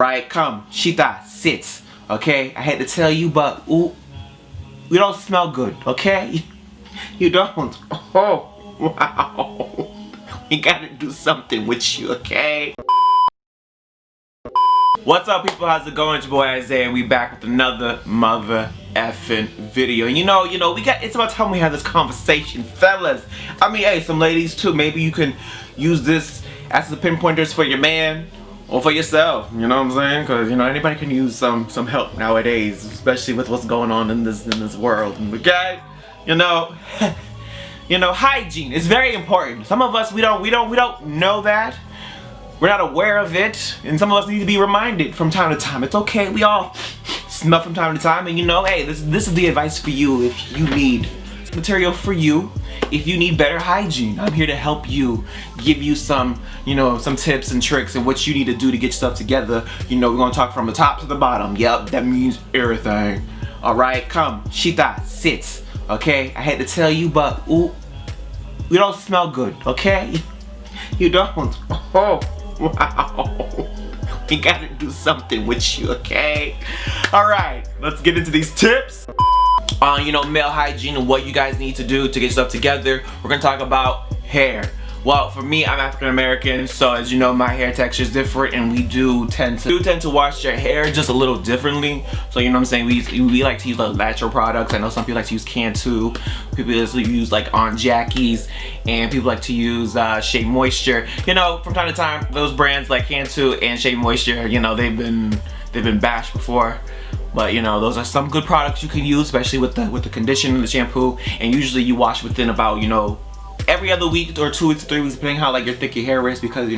Right, come, Shita, sit. Okay, I hate to tell you, but ooh, we don't smell good. Okay, you don't. Oh, wow. We gotta do something with you. Okay. What's up, people? How's it going? It's your boy Isaiah, and we back with another mother effing video. And you know, it's about time we have this conversation, fellas. I mean, hey, some ladies too. Maybe you can use this as the pinpointers for your man. Or for yourself, you know what I'm saying? Because, anybody can use some help nowadays, especially with what's going on in this world. Okay? Hygiene is very important. Some of us, we don't know that. We're not aware of it. And some of us need to be reminded from time to time. It's okay, we all smell from time to time. And hey, this is the advice for you if you need material for you. If you need better hygiene, I'm here to help you, give you some, some tips and tricks and what you need to do to get yourself together. We're gonna talk from the top to the bottom. Yep, that means everything. All right, come, Shita, sit. Okay, I hate to tell you, but ooh, we don't smell good. Okay, you don't. Oh, wow. We gotta do something with you. Okay. All right, let's get into these tips. Male hygiene and what you guys need to do to get yourself together. We're gonna talk about hair. Well, for me, I'm African American, so as you know, my hair texture is different, and we do tend to wash your hair just a little differently. So what I'm saying, we like to use like natural products. I know some people like to use Cantu, people use like on Jackie's, and people like to use Shea Moisture. From time to time, those brands like Cantu and Shea Moisture, they've been bashed before. But those are some good products you can use, especially with the conditioner and the shampoo. And usually you wash within about every other week or 2 weeks, 3 weeks, depending how like thick your hair is. Because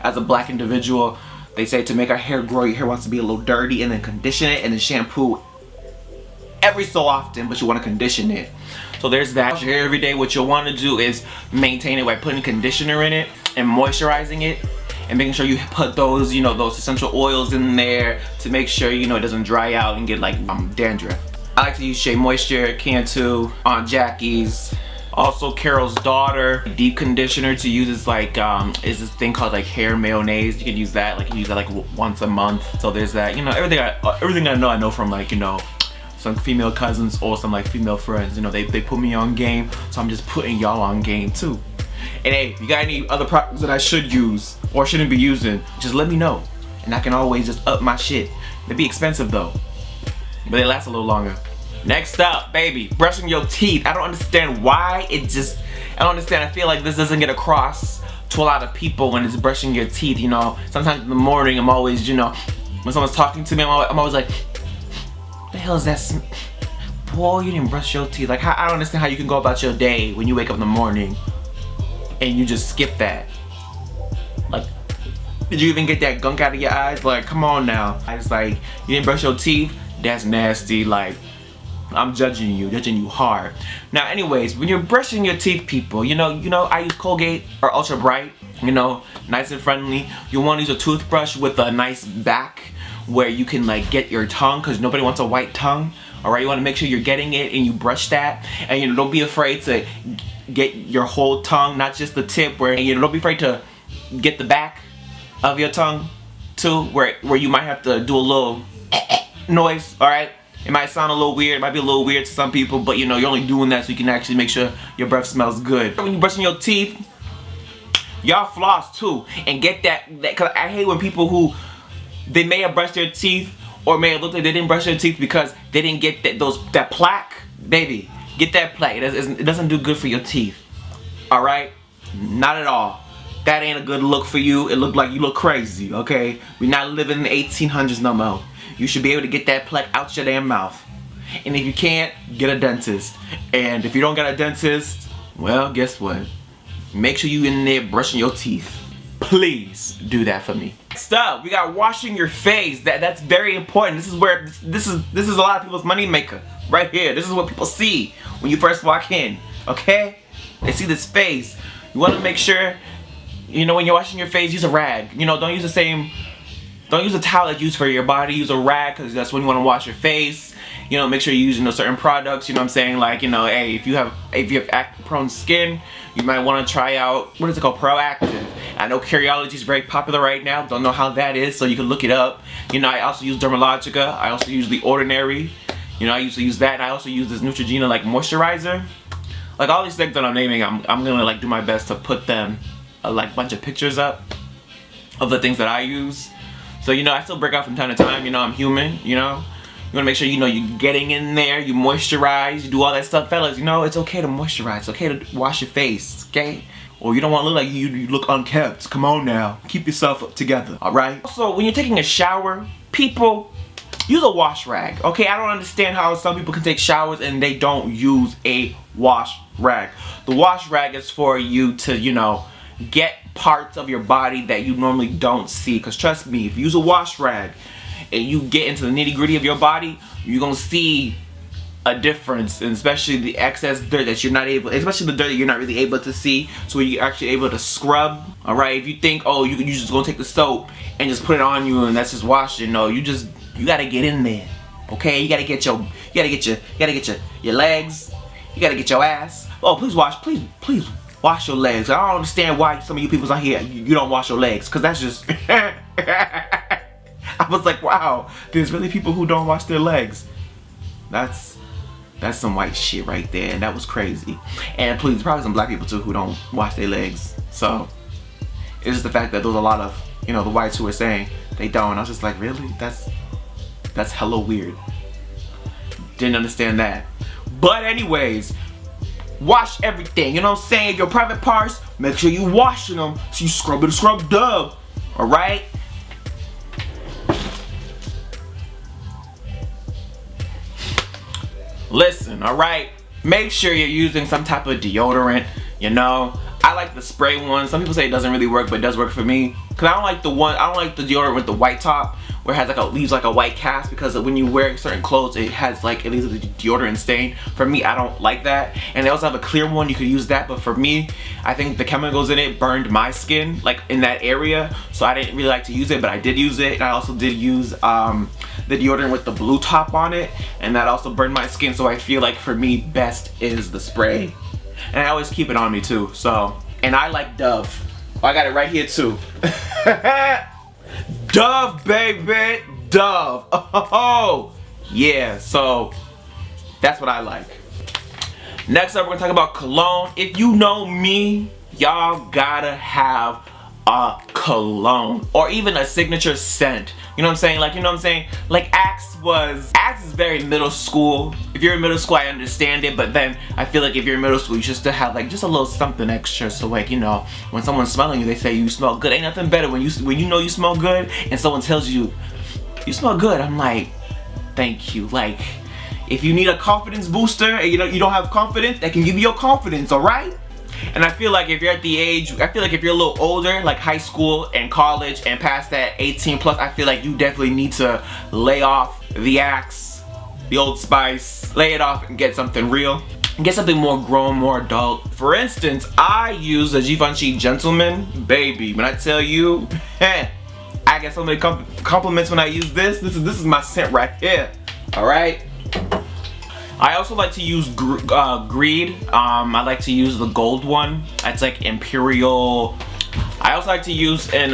as a black individual, they say to make our hair grow, your hair wants to be a little dirty, and then condition it, and then shampoo every so often, but you want to condition it. So there's that. Wash your hair every day. What you'll want to do is maintain it by putting conditioner in it and moisturizing it, and making sure you put those, those essential oils in there to make sure, it doesn't dry out and get like dandruff. I like to use Shea Moisture, Cantu, on Jackie's. Also, Carol's Daughter deep conditioner to use is like is this thing called like hair mayonnaise. You can use that, like you use that like once a month. So there's that. Everything I know from like some female cousins or some like female friends. They put me on game, so I'm just putting y'all on game too. And hey, if you got any other products that I should use or shouldn't be using, just let me know, and I can always just up my shit. They be expensive though, but they last a little longer. Next up, baby, brushing your teeth. I don't understand why I don't understand. I feel like this doesn't get across to a lot of people when it's brushing your teeth. Sometimes in the morning, I'm always, when someone's talking to me, I'm always like, what the hell is that? Boy, you didn't brush your teeth. Like, I don't understand how you can go about your day when you wake up in the morning and you just skip that. Like, did you even get that gunk out of your eyes? Like, come on now. It's like, you didn't brush your teeth? That's nasty. Like, I'm judging you hard. Now, anyways, when you're brushing your teeth, people, I use Colgate or Ultra Bright, nice and friendly. You want to use a toothbrush with a nice back where you can like get your tongue, because nobody wants a white tongue. All right, you want to make sure you're getting it and you brush that, and don't be afraid to get your whole tongue, not just the tip. Where don't be afraid to get the back of your tongue too, where you might have to do a little noise. All right, it might sound a little weird, it might be a little weird to some people, but you're only doing that so you can actually make sure your breath smells good. When you're brushing your teeth, y'all floss too, and get that because I hate when people who they may have brushed their teeth or may have looked like they didn't brush their teeth because they didn't get that plaque. Baby, get that plaque. It doesn't do good for your teeth. All right, not at all. That ain't a good look for you. It look like you look crazy. Okay, we're not living in the 1800s no more. You should be able to get that plaque out your damn mouth. And if you can't, get a dentist. And if you don't got a dentist, well, guess what? Make sure you in there brushing your teeth. Please do that for me. Next up, we got washing your face. That's very important. This is a lot of people's money maker right here. This is what people see when you first walk in. Okay? They see this face. You want to make sure, when you're washing your face, use a rag. Don't use a towel that you use for your body. Use a rag, because that's when you want to wash your face. Make sure you're using certain products. What I'm saying? Like, hey, if you have acne-prone skin, you might want to try out, what is it called? Proactive. I know Cardiology is very popular right now. Don't know how that is, so you can look it up. You know, I also use Dermalogica. I also use The Ordinary. You know, I used to use that. And I also use this Neutrogena like moisturizer. Like all these things that I'm naming, I'm gonna like do my best to put them like bunch of pictures up of the things that I use. So you know, I still break out from time to time. You know, I'm human. You know, you wanna make sure you know you're getting in there. You moisturize. You do all that stuff, fellas. You know, it's okay to moisturize. It's okay to wash your face. Okay. Or you don't want to look like you look unkempt. Come on now. Keep yourself together, alright? Also, when you're taking a shower, people, use a wash rag. Okay, I don't understand how some people can take showers and they don't use a wash rag. The wash rag is for you to, you know, get parts of your body that you normally don't see. Because trust me, if you use a wash rag and you get into the nitty-gritty of your body, you're going to see a difference, and especially the excess dirt that you're not able, especially the dirt that you're not really able to see, so you're actually able to scrub. All right, if you think, oh, you just gonna take the soap and just put it on you and that's just washing, no, you gotta get in there. Okay, you gotta get your legs, you gotta get your ass. Oh, please wash your legs. I don't understand why some of you people out here you don't wash your legs, because that's just I was like, wow, there's really people who don't wash their legs. That's some white shit right there, and that was crazy. And please, probably some black people too who don't wash their legs. So it's just the fact that there's a lot of, you know, the whites who are saying they don't. I was just like, really? That's hella weird. Didn't understand that. But anyways, wash everything. You know what I'm saying? Your private parts, make sure you washing them so you scrub it, scrub dub. All right. Listen, alright, make sure you're using some type of deodorant, you know. I like the spray one. Some people say it doesn't really work, but it does work for me. Cause I don't like the deodorant with the white top, where it has like leaves like a white cast, because when you wear certain clothes, it leaves a deodorant stain. For me, I don't like that. And they also have a clear one, you could use that, but for me, I think the chemicals in it burned my skin, like in that area, so I didn't really like to use it, but I did use it. And I also did use the deodorant with the blue top on it, and that also burned my skin, so I feel like for me, best is the spray. And I always keep it on me too, so. And I like Dove. Oh, I got it right here too. Dove, baby, Dove. Oh, yeah, so that's what I like. Next up, we're gonna talk about cologne. If you know me, y'all gotta have a cologne or even a signature scent. You know what I'm saying? Like, you know what I'm saying? Like Axe is very middle school. If you're in middle school, I understand it, but then I feel like if you're in middle school, you should still have like just a little something extra. So like, you know, when someone's smelling you, they say you smell good. Ain't nothing better when you know you smell good and someone tells you you smell good. I'm like, thank you. Like, if you need a confidence booster and you know you don't have confidence, that can give you your confidence, all right? And I feel like if you're at the age, I feel like if you're a little older, like high school and college and past that 18 plus, I feel like you definitely need to lay off the Axe, the Old Spice, lay it off and get something real. And get something more grown, more adult. For instance, I use the Givenchy Gentleman. Baby, when I tell you, I get so many compliments when I use this. This is my scent right here, all right? I also like to use Greed. I like to use the gold one. It's like Imperial. I also like to use, and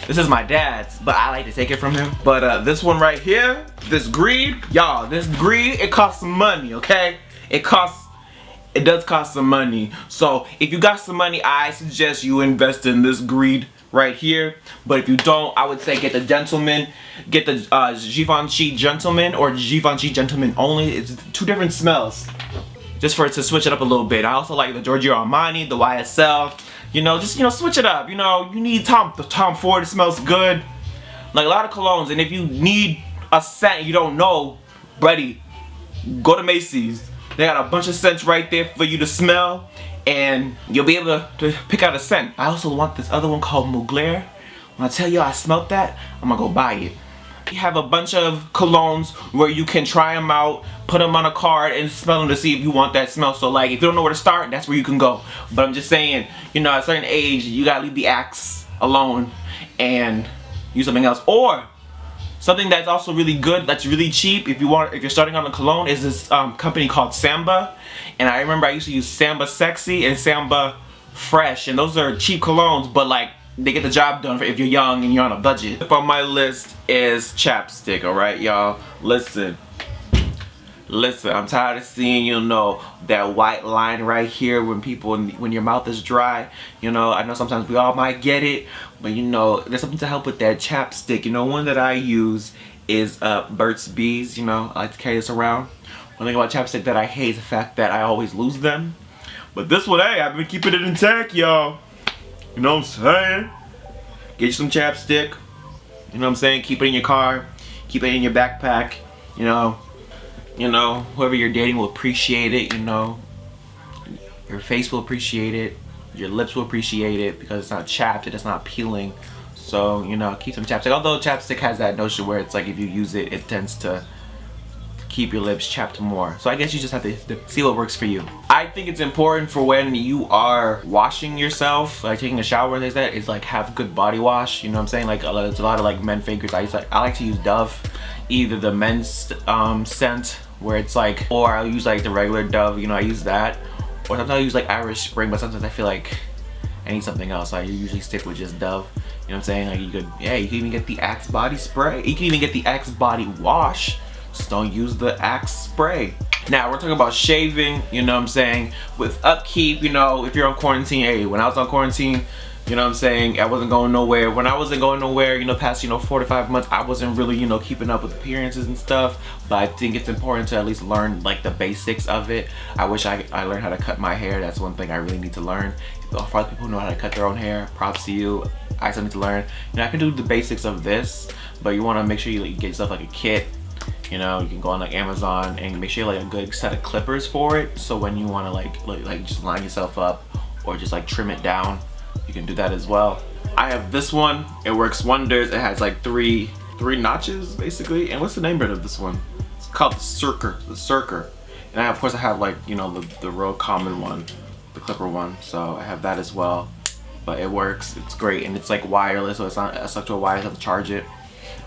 this is my dad's, but I like to take it from him. But this one right here, this Greed, y'all, this Greed, it costs some money, okay? It does cost some money. So if you got some money, I suggest you invest in this Greed right here. But if you don't, I would say get the Gentleman, get the Givenchy Gentleman or Givenchy Gentleman only. It's two different smells, just for it to switch it up a little bit. I also like the Giorgio Armani, the YSL. You know, just, you know, switch it up. You know, you need Tom Ford. It smells good. Like a lot of colognes. And if you need a scent you don't know, buddy, go to Macy's. They got a bunch of scents right there for you to smell, and you'll be able to pick out a scent. I also want this other one called Mugler. When I tell you I smelled that, I'm gonna go buy it. We have a bunch of colognes where you can try them out, put them on a card, and smell them to see if you want that smell. So like, if you don't know where to start, that's where you can go. But I'm just saying, you know, at a certain age, you gotta leave the Axe alone and use something else. Or something that's also really good, that's really cheap, if you're starting on a cologne, is this company called Samba. And I remember I used to use Samba Sexy and Samba Fresh, and those are cheap colognes, but like they get the job done for if you're young and you're on a budget. Up on my list is chapstick, alright y'all? Listen, I'm tired of seeing, you know, that white line right here when your mouth is dry. You know, I know sometimes we all might get it, but you know, there's something to help with that chapstick. You know, one that I use is Burt's Bees. You know, I like to carry this around. One thing about chapstick that I hate is the fact that I always lose them. But this one, hey, I've been keeping it intact, y'all. You know what I'm saying? Get you some chapstick. You know what I'm saying? Keep it in your car. Keep it in your backpack. You know, whoever you're dating will appreciate it. You know, your face will appreciate it. Your lips will appreciate it because it's not chapped. It's not peeling. So, you know, keep some chapstick. Although chapstick has that notion where it's like if you use it, it tends to keep your lips chapped more. So I guess you just have to see what works for you. I think it's important for when you are washing yourself, like taking a shower and things like that, is like have good body wash. You know what I'm saying? Like it's a lot of like men favorites. I like to use Dove, either the men's scent where it's like, or I'll use like the regular Dove. You know, I use that, or sometimes I use like Irish Spring. But sometimes I feel like I need something else. I usually stick with just Dove. You know what I'm saying? Like you can even get the Axe body spray. You can even get the Axe body wash. Just don't use the Axe spray. Now we're talking about shaving, you know what I'm saying, with upkeep. You know, if you're on quarantine, hey, when I was on quarantine, you know what I'm saying, I wasn't going nowhere. When I wasn't going nowhere, you know, past, you know, 4 to 5 months, I wasn't really, you know, keeping up with appearances and stuff. But I think it's important to at least learn like the basics of it. I wish I learned how to cut my hair. That's one thing I really need to learn. For other people who know how to cut their own hair, props to you. I still need to learn. You know, I can do the basics of this, but you want to make sure you get yourself like a kit. You know, you can go on like Amazon and make sure you have like a good set of clippers for it. So when you want to like just line yourself up or just like trim it down, you can do that as well. I have this one. It works wonders. It has like three notches basically. And what's the name of this one? It's called the Circer. And of course I have like, you know, the real common one, the clipper one. So I have that as well. But it works. It's great, and it's like wireless, so it's not stuck to a wire. You have to charge it.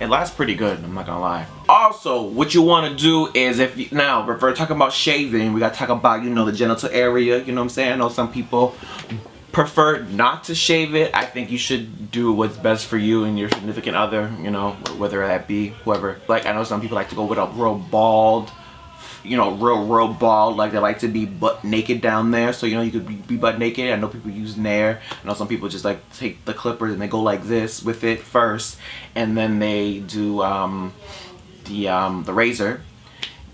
It lasts pretty good, I'm not gonna lie. Also, what you want to do is, now if we're talking about shaving, we gotta talk about, you know, the genital area. You know what I'm saying? I know some people prefer not to shave it. I think you should do what's best for you and your significant other. You know, whether that be whoever. Like I know some people like to go with a real bald, you know, real bald, like they like to be butt naked down there. So, you know, you could be butt naked. I know people use Nair. I know some people just like take the clippers and they go like this with it first, and then they do the razor,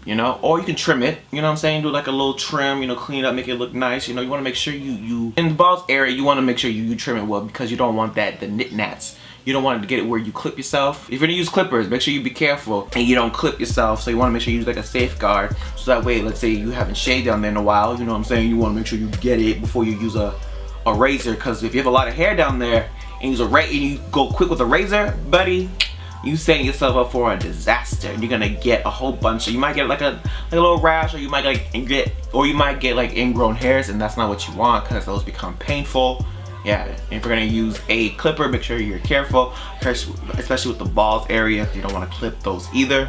you know, or you can trim it, you know what I'm saying, do like a little trim, you know, clean it up, make it look nice. You know, you want to make sure you in the balls area, you want to make sure you trim it well, because you don't want the nit-nats. You don't want to get it where you clip yourself. If you're gonna use clippers, make sure you be careful and you don't clip yourself. So you want to make sure you use like a safeguard, so that way, let's say you haven't shaved down there in a while, you know what I'm saying, you want to make sure you get it before you use a razor. Because if you have a lot of hair down there and you go quick with a razor, buddy, you setting yourself up for a disaster. You're gonna get a whole bunch of, you might get like a little rash, or you might get like ingrown hairs, and that's not what you want, because those become painful. Yeah, if you're gonna use a clipper, make sure you're careful, especially with the balls area. You don't want to clip those either.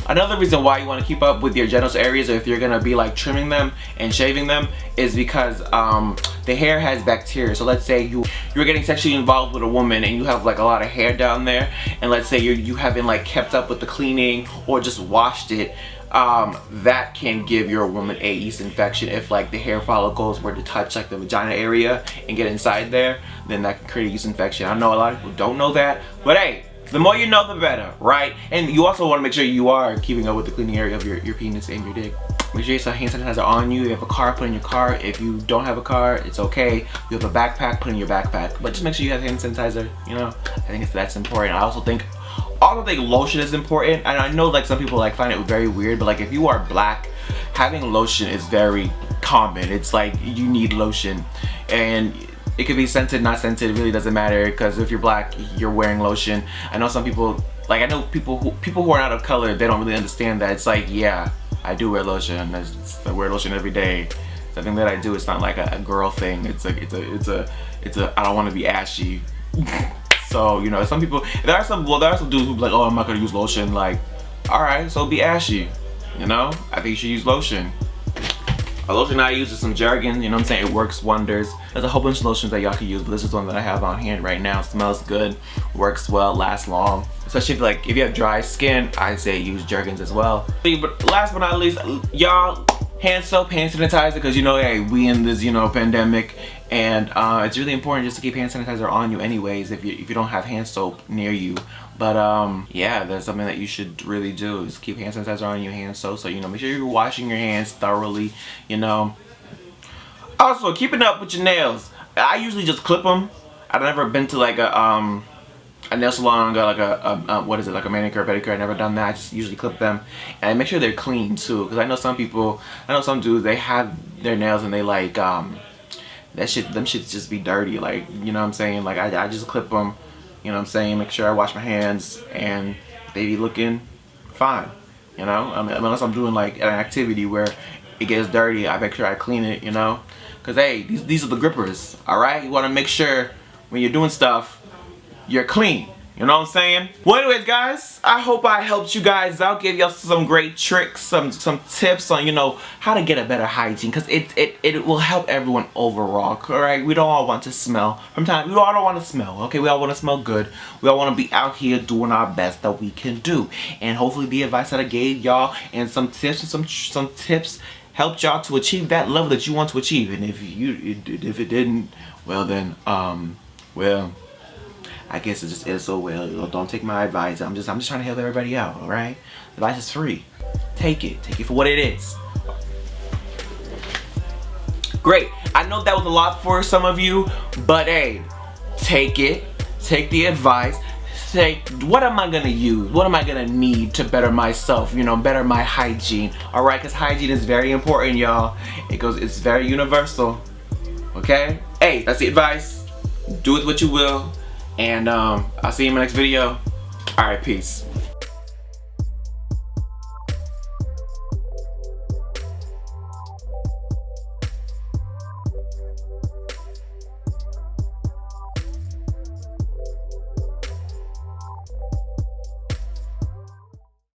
Another reason why you want to keep up with your genital areas, or if you're gonna be like trimming them and shaving them, is because the hair has bacteria. So let's say you're getting sexually involved with a woman and you have like a lot of hair down there, and let's say you haven't like kept up with the cleaning or just washed it. That can give your woman a yeast infection. If like the hair follicles were to touch like the vagina area and get inside there, then that can create a yeast infection. I know a lot of people don't know that, but hey, the more you know, the better, right? And you also want to make sure you are keeping up with the cleaning area of your penis and your dick. Make sure you have hand sanitizer on you. If you have a car, put in your car. If you don't have a car, it's okay. You have a backpack, put in your backpack. But just make sure you have hand sanitizer, you know? I think that's important. I also think lotion is important. And I know like some people like find it very weird, but like if you are black, having lotion is very common. It's like you need lotion, and it could be scented, not scented, it really doesn't matter, because if you're black, you're wearing lotion. I know some people, like I know people who are not of color, they don't really understand that. It's like, yeah, I do wear lotion. I wear lotion every day. Something that I do. It's not like a girl thing. It's a I don't want to be ashy. So, you know, some people, there are some dudes who be like, oh, I'm not gonna use lotion. Like, all right, so be ashy. You know, I think you should use lotion. A lotion I use is some Jergens, you know what I'm saying? It works wonders. There's a whole bunch of lotions that y'all can use, but this is one that I have on hand right now. Smells good, works well, lasts long. Especially if you have dry skin, I say use Jergens as well. But last but not least, y'all, hand soap, hand sanitizer, because you know, hey, we in this, you know, pandemic, and it's really important just to keep hand sanitizer on you anyways if you don't have hand soap near you. But yeah, that's something that you should really do, is keep hand sanitizer on you, hand soap, so you know, make sure you're washing your hands thoroughly, you know. Also, keeping up with your nails. I usually just clip them. I've never been to like a nail salon, got like what is it, like a manicure, pedicure. I've never done that. I just usually clip them, and I make sure they're clean too, because I know some dudes, they have their nails and they like them shits just be dirty, like, you know what I'm saying? Like I just clip them, you know what I'm saying, make sure I wash my hands and they be looking fine, you know. I mean, unless I'm doing like an activity where it gets dirty, I make sure I clean it, you know, because hey, these are the grippers, all right? You want to make sure when you're doing stuff, you're clean. You know what I'm saying? Well, anyways, guys, I hope I helped you guys out, gave y'all some great tricks, some tips on, you know, how to get a better hygiene, because it will help everyone overall. All right, we don't all want to smell. Sometimes we all don't want to smell. Okay, we all want to smell good. We all want to be out here doing our best that we can do, and hopefully the advice that I gave y'all and some tips and some tips helped y'all to achieve that level that you want to achieve. And if it didn't, well then, well, I guess it just is so well. You know, don't take my advice. I'm just trying to help everybody out, all right? Advice is free. Take it for what it is. Great. I know that was a lot for some of you, but hey, take it. Take the advice. Say, what am I gonna use? What am I gonna need to better myself? You know, better my hygiene. All right, because hygiene is very important, y'all. It's very universal. Okay? Hey, that's the advice. Do with what you will. And I'll see you in my next video. Alright, peace.